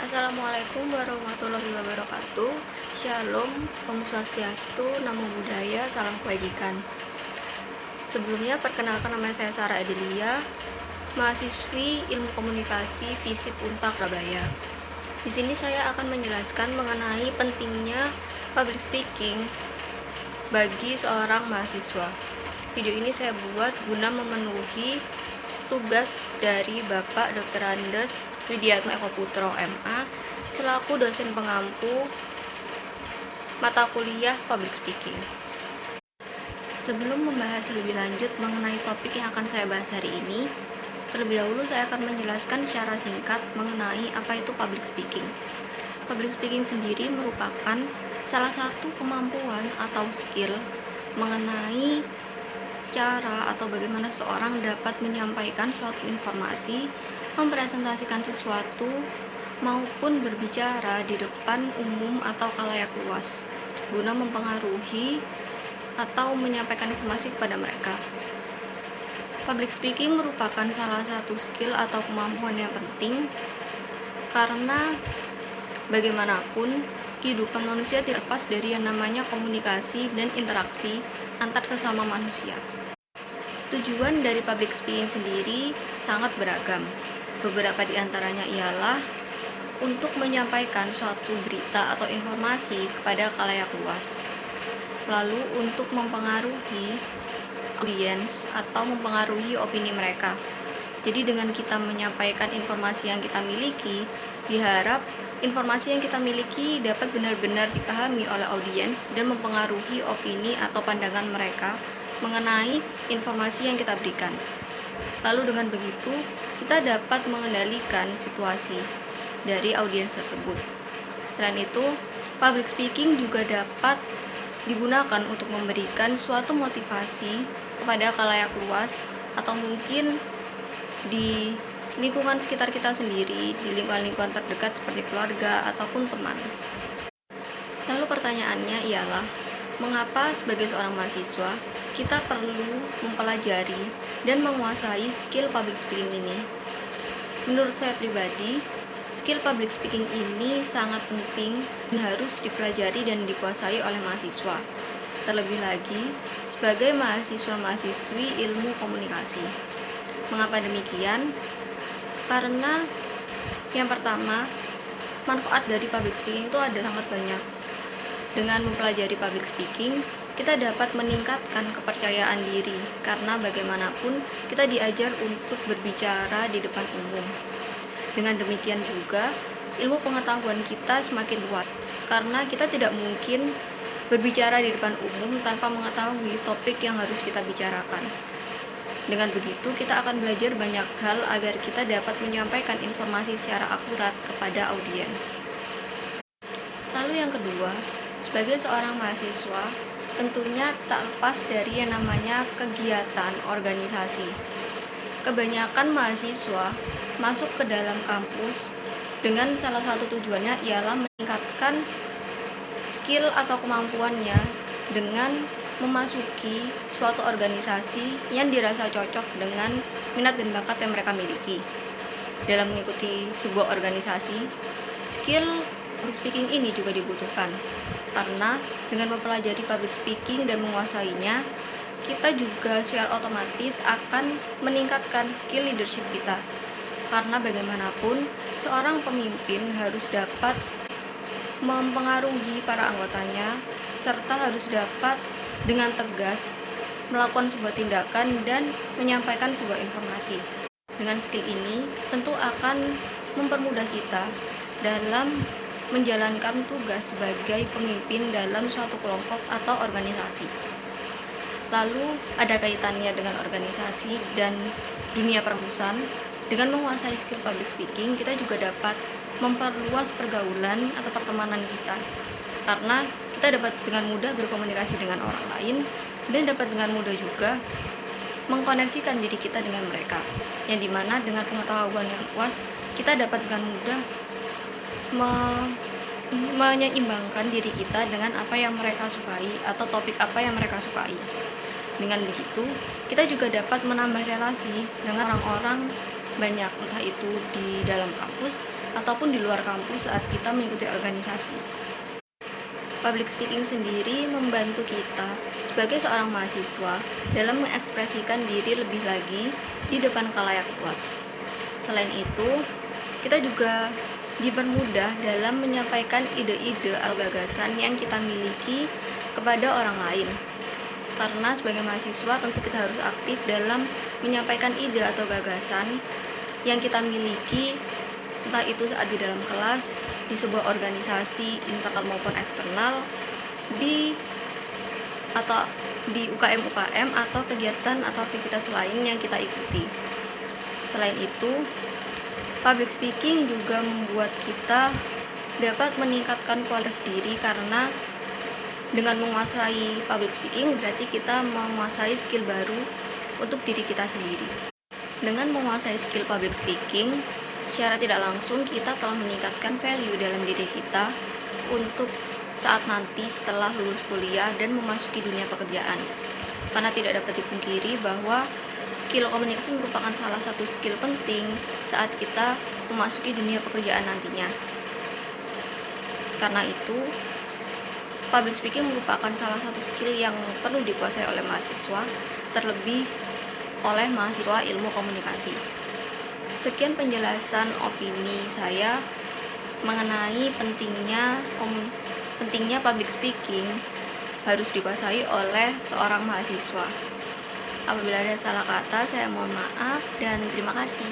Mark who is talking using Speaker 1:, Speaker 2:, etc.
Speaker 1: Assalamualaikum warahmatullahi wabarakatuh. Shalom, Om Swastiastu, Namo Buddhaya, salam kebajikan. Sebelumnya perkenalkan, nama saya Sarah Adelia, mahasiswi Ilmu Komunikasi FISIP Untak Surabaya. Di sini saya akan menjelaskan mengenai pentingnya public speaking bagi seorang mahasiswa. Video ini saya buat guna memenuhi tugas dari Bapak Dr. Andes Widiatmo Eko Putro MA selaku dosen pengampu mata kuliah Public Speaking. Sebelum membahas lebih lanjut mengenai topik yang akan saya bahas hari ini, terlebih dahulu saya akan menjelaskan secara singkat mengenai apa itu Public Speaking. Public Speaking sendiri merupakan salah satu kemampuan atau skill mengenai cara atau bagaimana seorang dapat menyampaikan suatu informasi, mempresentasikan sesuatu, maupun berbicara di depan umum atau khalayak luas guna mempengaruhi atau menyampaikan informasi kepada mereka. Public speaking merupakan salah satu skill atau kemampuan yang penting karena bagaimanapun kehidupan manusia tidak lepas dari yang namanya komunikasi dan interaksi antar sesama manusia. Tujuan dari public speaking sendiri sangat beragam. Beberapa di antaranya ialah untuk menyampaikan suatu berita atau informasi kepada khalayak luas. Lalu untuk mempengaruhi audiens atau mempengaruhi opini mereka. Jadi dengan kita menyampaikan informasi yang kita miliki, diharap informasi yang kita miliki dapat benar-benar dipahami oleh audiens dan mempengaruhi opini atau pandangan mereka mengenai informasi yang kita berikan. Lalu dengan begitu, kita dapat mengendalikan situasi dari audiens tersebut. Selain itu, public speaking juga dapat digunakan untuk memberikan suatu motivasi kepada khalayak luas atau mungkin di lingkungan sekitar kita sendiri, di lingkungan-lingkungan terdekat seperti keluarga ataupun teman. Lalu pertanyaannya ialah, mengapa sebagai seorang mahasiswa kita perlu mempelajari dan menguasai skill public speaking ini? Menurut saya pribadi, skill public speaking ini sangat penting dan harus dipelajari dan dikuasai oleh mahasiswa. Terlebih lagi, sebagai mahasiswa-mahasiswi ilmu komunikasi. Mengapa demikian? Karena yang pertama, manfaat dari public speaking itu ada sangat banyak. Dengan mempelajari public speaking, kita dapat meningkatkan kepercayaan diri karena bagaimanapun kita diajar untuk berbicara di depan umum. Dengan demikian juga, ilmu pengetahuan kita semakin luas karena kita tidak mungkin berbicara di depan umum tanpa mengetahui topik yang harus kita bicarakan. Dengan begitu, kita akan belajar banyak hal agar kita dapat menyampaikan informasi secara akurat kepada audiens. Lalu yang kedua, sebagai seorang mahasiswa, tentunya tak lepas dari yang namanya kegiatan organisasi. Kebanyakan mahasiswa masuk ke dalam kampus dengan salah satu tujuannya ialah meningkatkan skill atau kemampuannya dengan memasuki suatu organisasi yang dirasa cocok dengan minat dan bakat yang mereka miliki. Dalam mengikuti sebuah organisasi, skill public speaking ini juga dibutuhkan karena dengan mempelajari public speaking dan menguasainya, kita juga secara otomatis akan meningkatkan skill leadership kita. Karena bagaimanapun, seorang pemimpin harus dapat mempengaruhi para anggotanya, serta harus dapat dengan tegas melakukan sebuah tindakan dan menyampaikan sebuah informasi. Dengan skill ini, tentu akan mempermudah kita dalam menjalankan tugas sebagai pemimpin dalam suatu kelompok atau organisasi. Lalu ada kaitannya dengan organisasi dan dunia permusan. Dengan menguasai skill public speaking, kita juga dapat memperluas pergaulan atau pertemanan kita. Karena kita dapat dengan mudah berkomunikasi dengan orang lain dan dapat dengan mudah juga mengkoneksikan diri kita dengan mereka. Yang dimana dengan pengetahuan yang luas, kita dapat dengan mudah menyeimbangkan diri kita dengan apa yang mereka sukai atau topik apa yang mereka sukai. Dengan begitu, kita juga dapat menambah relasi dengan orang-orang banyak, entah itu di dalam kampus ataupun di luar kampus saat kita mengikuti organisasi. Public speaking sendiri membantu kita sebagai seorang mahasiswa dalam mengekspresikan diri lebih lagi di depan khalayak luas. Selain itu, kita juga dipermudah dalam menyampaikan ide-ide atau gagasan yang kita miliki kepada orang lain. Karena sebagai mahasiswa tentu kita harus aktif dalam menyampaikan ide atau gagasan yang kita miliki, entah itu saat di dalam kelas, di sebuah organisasi internal maupun eksternal, di UKM atau kegiatan atau aktivitas lain yang kita ikuti. Selain itu, public speaking juga membuat kita dapat meningkatkan kualitas diri, karena dengan menguasai public speaking berarti kita menguasai skill baru untuk diri kita sendiri. Dengan menguasai skill public speaking, secara tidak langsung kita telah meningkatkan value dalam diri kita untuk saat nanti setelah lulus kuliah dan memasuki dunia pekerjaan. Karena tidak dapat dipungkiri bahwa skill komunikasi merupakan salah satu skill penting saat kita memasuki dunia pekerjaan nantinya. Karena itu, public speaking merupakan salah satu skill yang perlu dikuasai oleh mahasiswa, terlebih oleh mahasiswa ilmu komunikasi. Sekian penjelasan opini saya mengenai pentingnya public speaking harus dikuasai oleh seorang mahasiswa. Apabila ada salah kata, saya mohon maaf dan terima kasih.